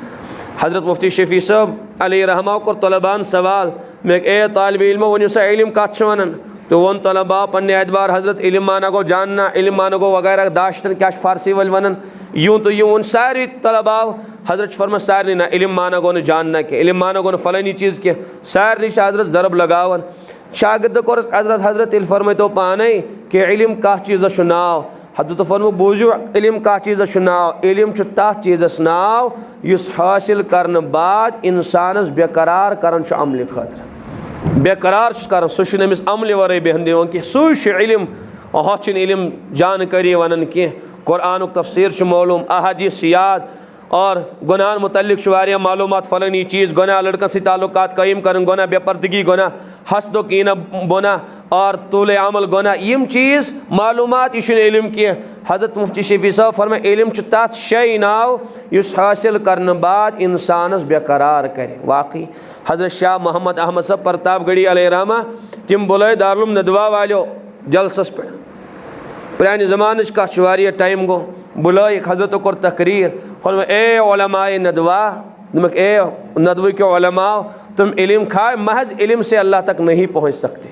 हज़रत मुफ्ती शफी साहब अलैहि रहमा को तलबान सवाल मे ए तालिब इल्म वन सा इल्म कत वनान तो वन तलबा पन्ने एतबार हज़रत इल्म माना गो जानना इल्म माना गो वगैरह दाश्तन क्या फारसी वल वनान यूँ तो यूँ उन सारी तलबा हज़रत फरमा सारे ना इल्म माना गो न जानना के इल्म माना गो न फलानी चीज़ के सारे हज़रत ज़रब लगावन शागिर्द को हज़रत इल फरमाए तो पाने कि इल्म का चीज़ नाव हज़रत फरमो बूझो इल्म का चीज़ नाव इल्म तथ चीज़ नाव युस हासिल करने बाद इंसानस बेकरार करन अमल खतर बेकरार कर सह अमिस अमल वर बेहन दिवान कि सह इल्म हथ इल्म जानकारी वनान कह कुरान तफसीर मालूम अहादीस याद और गुनाह मुतल्लिक वारिया मालूमात फलानी चीज़ गुनाह लड़कन से ताल्लुकात कायम कर गुनाह बेपर्दगी गुनाह हसदो कीना बोना और तूल अमल गुनाह यम चीज़ मालूमात यह इल्म की। हज़रत मुफ्ती शफी साहब फरमाए इल्म तथ शे नाव युस हासिल करने बाद इंसानस बेकरार करे। वाकई हज़रत शाह मोहम्मद अहमद साहब प्रतापगढ़ी अलैहि रहमा तिम बुलाए दारुल नदवा वालो जलसस पे पुराने ज़माने कथ वारिया टाइम गो बुलाए हज़रत कोर तकरीर फरमाए ए उलमाए नदवा तुमक ए नदवे के उलमा तुम इल्म खाए महज इल्म से अल्लाह तक नहीं पहुँच सकते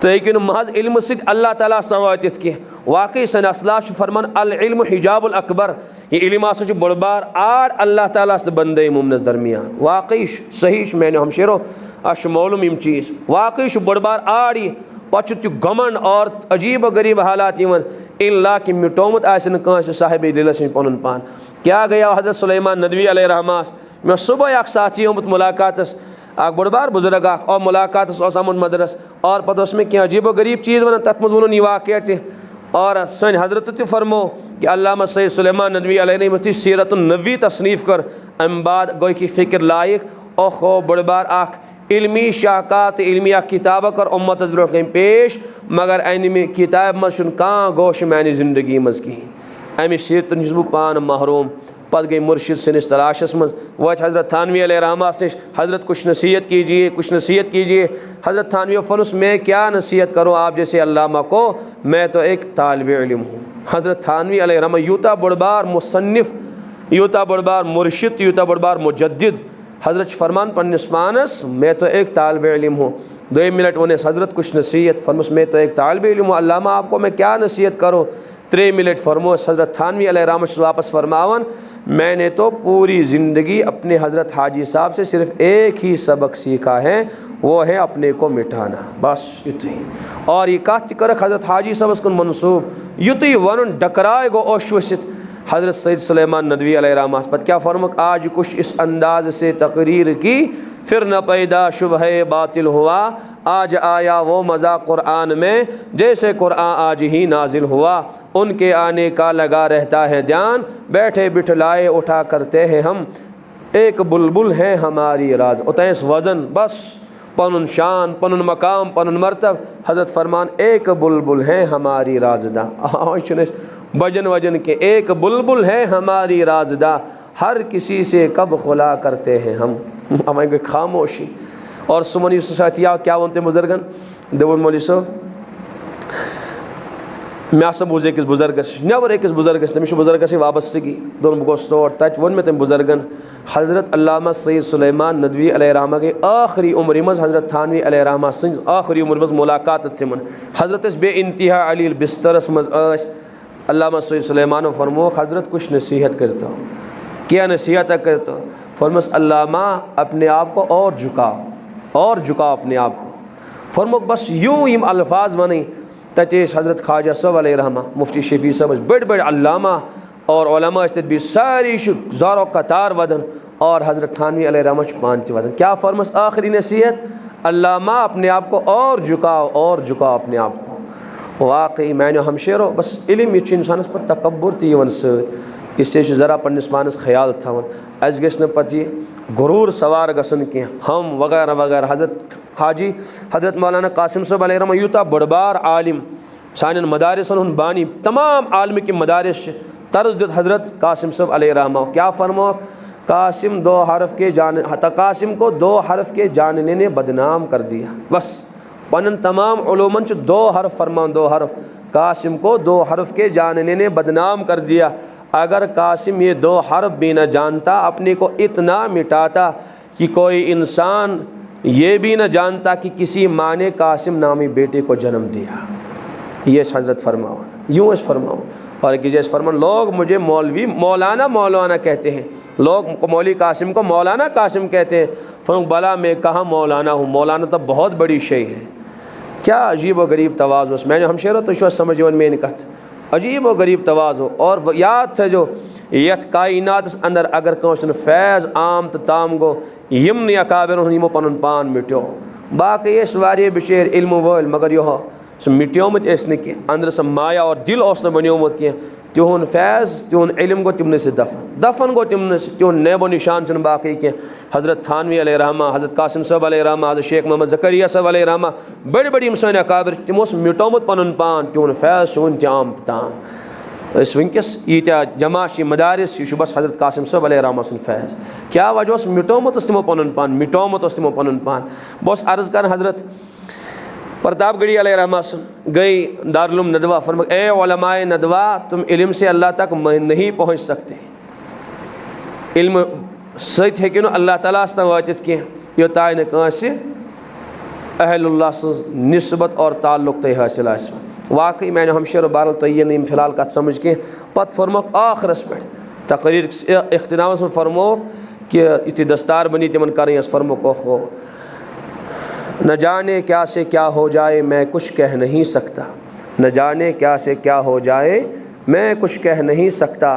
तो लेकिन महज इल्म से अल्लाह ताला सवातित के वाकई सन असलाफ फरमान अल इल्म हिजाबुल अकबर ये इल्म आस बड़ बार आड़ अल्लाह ताला से बंदे मुमनस दरमियान वाकई सही मैंने हम शेरो अश मालूम यम चीज़ वाकई बड़ बार आड़ ये पे गमन और अजीब गरीब हालात इल्ला कि मिटोमुत साहिब दिलस पन पान क्या गया हज़रत सुलेमान नदवी अलैहि रहमा मे सुबह अख साथी आमुत मुलाकातस बड़ बार बुजुर्ग और मुलाकातस आमुत मदरस और पता में क्या अजीब गरीब चीज़ वन तथ मज वन वाक़ और सन हज़रत तो फरमो कि अल्लामा सैयद सुलेमान नदवी अलैहि रहमतुल्लाह सीरत नबी तसनीफ़ कर अम बाद गो कि फ़िक्र लायक और खो बड़ बार अख इल्मी शाकात इल्मिया किताब कर उम्मत ब्रो पेश मगर अन किताब मज गोश मैंने ज़िंदगी मज कहें अमि सीरत नश बह पान महरूम पत गई मुर्शिद सनिस तलाशस मज वह हज़रत थानवी अलैहि रहमा नश हज़रत कुछ नसीहत कीजिए हज़रत थानवी फनुस मैं क्या नसीहत करूँ आप जैसे अल्लामा को मैं तो एक तालिब इल्म हूँ। हज़रत थानवी अलैहि रहमा यूता बड़ बार मुसन्निफ़ यूता बड़ बार मुर्शिद यूता बड़ बार मुजद्दिद हज़रत फरमान पन्निस मानस मैं तो एक तालिब इल्म हूँ। 2 मिनट उन्हें हज़रत कुछ नसीहत फरमस मैं तो एक तालिब इल्म हूँ अल्लामा आपको मैं क्या नसीहत करूँ। 3 मिनट फरमोस हज़रत थानवी अलैहि रहमा वापस फरमावन मैंने तो पूरी ज़िंदगी अपने हज़रत हाजी साहब से सिर्फ़ एक ही सबक सीखा है वो है अपने को मिटाना बस युत और ये कत कर हज़रत हाजी साहब कुन मनसूब युत वन डकराए गो ओशवसित हज़रत सैयद सुलेमान नदवी अलैहि रहमा पत क्या फरमक आज कुछ इस अंदाज से तकरीर की फिर न पैदा शुबह बातिल हुआ आज आया वो मज़ा कुरान में जैसे कुरान आज ही नाजिल हुआ उनके आने का लगा रहता है ध्यान बैठे बिठलाए उठा करते हैं हम एक बुलबुल है हमारी राज उतैस वज़न बस पनुन शान पनुन मकाम पनुन मरतब हज़रत फरमान एक बुलबुल है हमारी राजदा भजन वजन के एक बुलबुल है हमारी राजदा हर किसी से कब खुला करते हैं हम हमारे खामोशी और सुमन साथिया क्या वनते बुजुर्गन दवन मौली साहब मे बूज अकिस बुजुर्गस नबर अकिस बुजुर्गस तमिस बुजुर्गस वाबस्तगी दोन गोस तौर तत वो मे तम बुजुर्गन हज़रत अल्लामा सैयद सुलेमान नदवी अलैहि रहमा के आखिरी उम्र मज हज़रत थानवी अलैहि रहमा सज आखिरी उम्र मज मुलाकात तिमन हज़रत बे इंतहा अलील बिस्तरस मज अल्लामा सैयद सुलेमान फरमो हज़रत कुछ नसीहत करता क्या नसीहत करता फरमस अल्लामा अपने आप को और झुकाओ अपने आप को फरमो बस यूँ यम अल्फाज वन तस हज़रत ख्वाजा साहब अलैहि रहमा मुफ्ती शफी साहब बड़ अल्लामा और उलमा भी सारी ज़ारो कतार वदन और हज़रत थानवी अलैहि रहमा पान वदन क्या फरमस आखिरी नसीहत अल्लामा अपने आप को और झुकाओ अपने आप को वाकई मैंने हम शेरो बस इल्म यह इंसानस पर तकब्बुर तीवन सत इससे ज़रा पन्निस पानस ख्याल थवन अस गस पे गुरूर सवार गसन कह हम वगैरह वगैरह हज़रत हाजी हज़रत मौलाना कासिम साहब अलैहि रहमा यूता बड़ बार आलिम सान मदारसन बानी तमाम आलम के मदारस तर्ज दित हज़रत कासिम साहब अलैहिर्रहमा। क्या फरमा? कासिम कासिम को 2 हरफ के जानने ने बदनाम कर दिया। बस पन तमाम उलूमन 2 हरफ फरमा, 2 हरफ। कासिम को 2 हरफ के जानने ने बदनाम कर दिया। अगर कासिम ये 2 हरफ भी न जानता, अपने को इतना मिटाता कि कोई इंसान ये भी न जानता कि किसी माँ ने कासिम नामी बेटे को जन्म दिया। ये हज़रत फरमाओ, यूँ इस फरमाओ। और कि जैसे फरमान लोग मुझे मौलवी मौलाना कहते हैं, लोग मौली कासिम को मौलाना कासिम कहते हैं। फरमाऊँ भला मैं कहाँ मौलाना हूँ, मौलाना तो बहुत बड़ी शय है। क्या अजीब व गरीब तवाज़ो। मैंने हमशेरो तो समझो में कथ अजीब व गरीब तवाज़ो। और याद थे जो यथ कायनात अंदर अगर कौन फैज़ आम तो ताम गो यम अकाबिर यमो पन पान मिट्यो। बाकी वारे बिशेर इल्म वल मगर यह सह मिट्योमुत अंदर सह माया और दिल बनोमुत कह। तिहुन फैज़ तिहुन इल्म गो तिमन से दफन गो तिमन से, तिहुन नेबो निशान चुन बाकी कह। हज़रत थानवी अलैहिर्रहमा, हज़रत कासिम साहब अलैहिर्रहमा, हज़रत शेख मोहम्मद ज़करिया साहब अलैहिर्रहमा, बड़े बड़ी सन अकाबिर तिमो मिटोमुत पन पान। तिहुन फैज़ वन ताम ताम वनकस यीत्या जमा मदारिस यह बस हज़रत कासिम साहब अलैहिर्रहमा सुन फैज़। क्या वजह मिटोमुत तिमो पन पान, मिटोमुत तिमो पन पान। बस अर्ज़ कर हज़रत प्रतापगढ़ी अलैहिर्रहमा गई दारुल नदवा। फरमा ए उलमाए नदवा, तुम इल्म से अल्लाह तक नहीं पहुँच सकते। इल्म सत हेकियो न अल्लाह ताला तक वातित कह योतान कांसे अहलुल्लाह सज निस्बत और ताल्लुक तय हासिल आसि। वाकई मैंने हमशेर बारल तो ये नहीं फ़िलहाल कत समझ कह। पत फरमो आखिरस पे तकरीर इख्तितामस में फरमो कि इतनी दस्तार बनी तिमन करें। फरमो को हो न जाने क्या से क्या हो जाए मैं कुछ कह नहीं सकता, न जाने क्या से क्या हो जाए मैं कुछ कह नहीं सकता,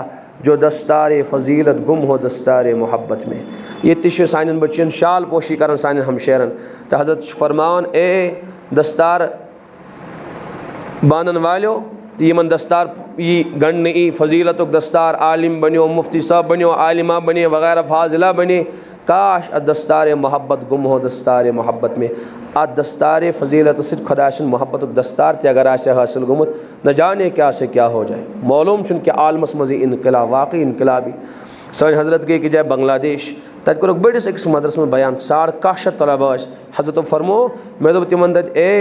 जो दस्तार फ़जीलत गुम हो दस्तार मोहब्बत में। ये तिश सान बच्चन शाल पोशी कर सान हमशेरन। तो हज़रत फरमान ए दस्तार बानन वालो यमन दस्तार ये गण ई फ़जीलत दस्तार आलिम बनो, मुफ्ती साहब बनो, आलिमा बने वगैरह फाजिला बने। काश दस्तार मोहब्बत गुम हो दस्तार मोहब्बत में। दस्तार फ़जीलत सिर्फ खुदाशन मोहब्बत दस्तार ते अगर आशे हासिल गुमुत न जाने क्या से क्या हो जाए। मालूम चुन कि आलमस मज़ी इनकलाब वाकई इनकलाबी। सन हज़रत गई कि जाए बांग्लादेश तक कर बड़िस अकिस मदरस में बयान 150 तलबा। हज़रत फरमो मे दोप तिमन दत ए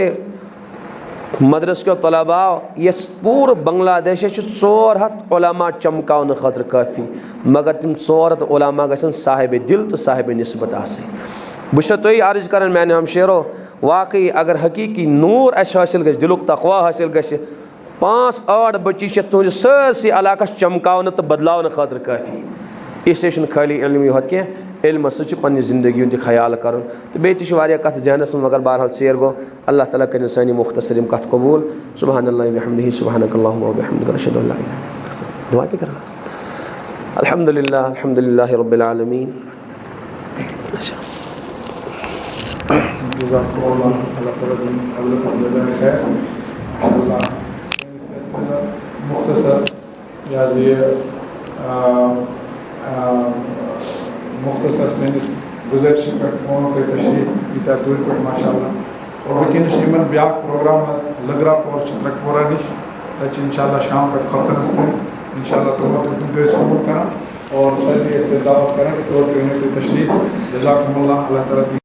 मदरस के तलबा ये पूरे बांग्लादेश 400 उलमा चमकावन खतर काफ़ी, मगर तिम 400 उलमा गसन साहिब दिल तो साहिब निस्बत आसे। बस तुम अर्ज कर मैंने हमशेरो वाकई अगर हकीकी नूर अस हासिल गि, दिलुक तकवा हासिल गि, 5-8 बच्ची तुझ सरसी इलाकस चमकावन तो बदलावन खतर काफ़ी। इससे खाली इल्म योत कह, इल्म सह पन्ने ज़िंदगी हुंद ख्याल कर। तो बेत कत जहनस मगर बहरहाल सेर गो। अल्लाह ताला कर सानी मुख्तसर कत कबूल। सुबहानल्लाहि व बिहम्दिही सुबहानकल्लाहुम्मा व बिहम्दिका अशहदु अल्ला इलाहा इल्ला अंत। दुआ कर अल्हम्दुलिल्लाह अल्हम्दुलिल्लाहि रब्बिल आलमीन। अच्छा मुख्तसर सैनिस गुज़रिश पे तशरीफ ईता दूर पे माशाअल्लाह। और वकिन इन ब्या प्रोग्राम लगरा पोर चित्रकपुरा निश तच इंशाल्लाह शाम पे खतनस थे इंशाल्लाह तुम देश फोन करा और सर ये दावत करें तो तशरीफ जज़ाकुमुल्लाह अल्लाह ताला।